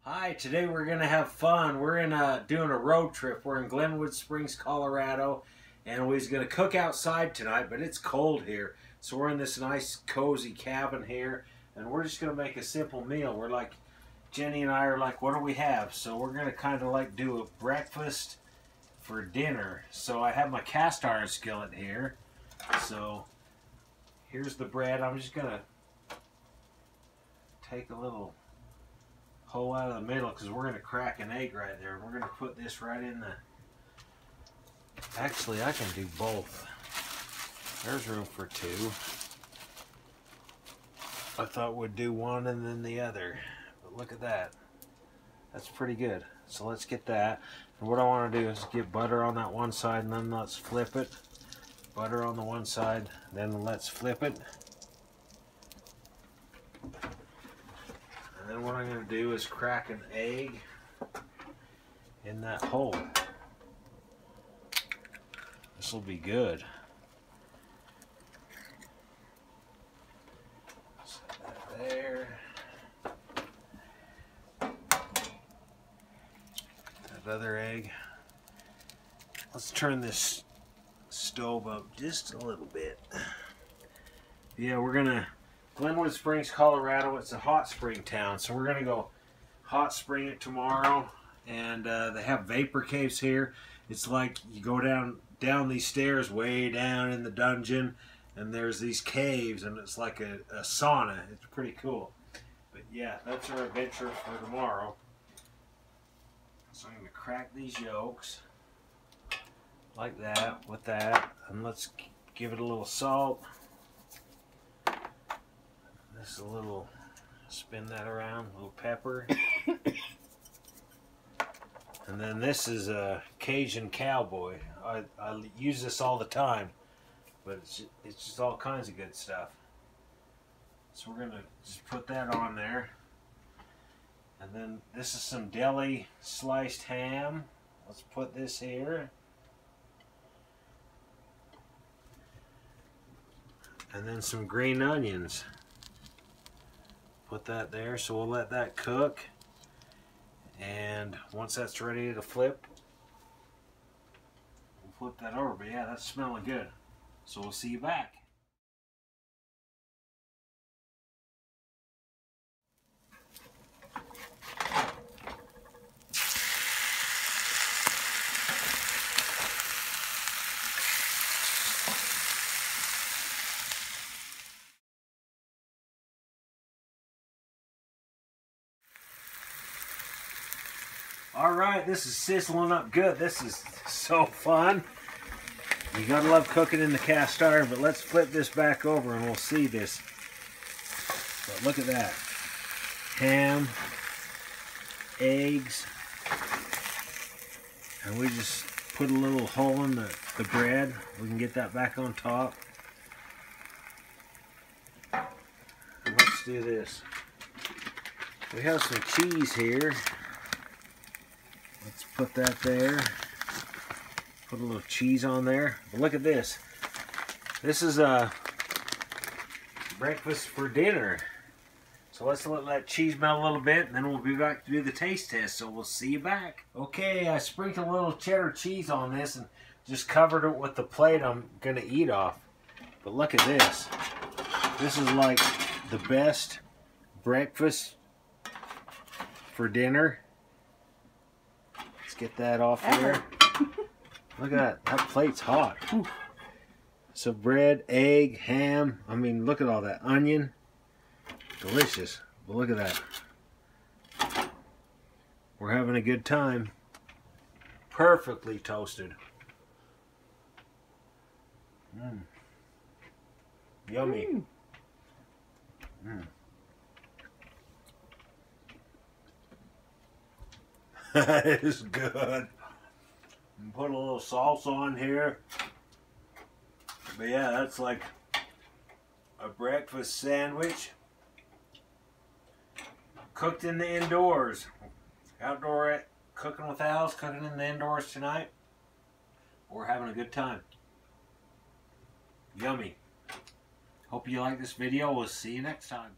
Hi, today we're going to have fun. We're doing a road trip. We're in Glenwood Springs, Colorado, and we're going to cook outside tonight, but it's cold here. So we're in this nice cozy cabin here, and we're just going to make a simple meal. We're like, Jenny and I are like, what do we have? So we're going to kind of like do a breakfast for dinner. So I have my cast iron skillet here. So here's the bread. I'm just going to take a little hole out of the middle because we're going to crack an egg right there. We're going to put this right in the... Actually, I can do both. There's room for two. I thought we'd do one and then the other. But look at that. That's pretty good. So let's get that. And what I want to do is get butter on that one side and then let's flip it. Butter on the one side, then let's flip it. And then what I'm going to do is crack an egg in that hole. This will be good. Set that there. That other egg. Let's turn this stove up just a little bit. Yeah, we're going to Glenwood Springs, Colorado. It's a hot spring town, so we're gonna go hot spring it tomorrow. And they have vapor caves here. It's like you go down these stairs way down in the dungeon, and there's these caves, and it's like a sauna. It's pretty cool. But yeah, that's our adventure for tomorrow. So I'm gonna crack these yolks like that with that, and let's give it a little salt. Just a little, spin that around, a little pepper. And then this is a Cajun cowboy. I use this all the time, but it's just all kinds of good stuff. So we're gonna just put that on there. And then this is some deli sliced ham. Let's put this here. And then some green onions. Put that there, so we'll let that cook, and once that's ready to flip, we'll flip that over. But yeah, that's smelling good, so we'll see you back. Alright, this is sizzling up good. This is so fun. You gotta love cooking in the cast iron, but let's flip this back over and we'll see this. But look at that. Ham, eggs, and we just put a little hole in the bread. We can get that back on top. And let's do this. We have some cheese here. Let's put that there. Put a little cheese on there. But look at this. This is a breakfast for dinner. So let's let that cheese melt a little bit, and then we'll be back to do the taste test. So we'll see you back. Okay, I sprinkled a little cheddar cheese on this and just covered it with the plate I'm going to eat off. But look at this. This is like the best breakfast for dinner. Get that off there. Look at that. That plate's hot. Whew. So bread, egg, ham. I mean, look at all that. Onion. Delicious. But look at that. We're having a good time. Perfectly toasted. Yummy. That is good. And put a little salsa on here. But yeah, that's like a breakfast sandwich cooked in the indoors. Outdoor cooking with Al's, cooking in the indoors tonight. We're having a good time. Yummy. Hope you like this video. We'll see you next time.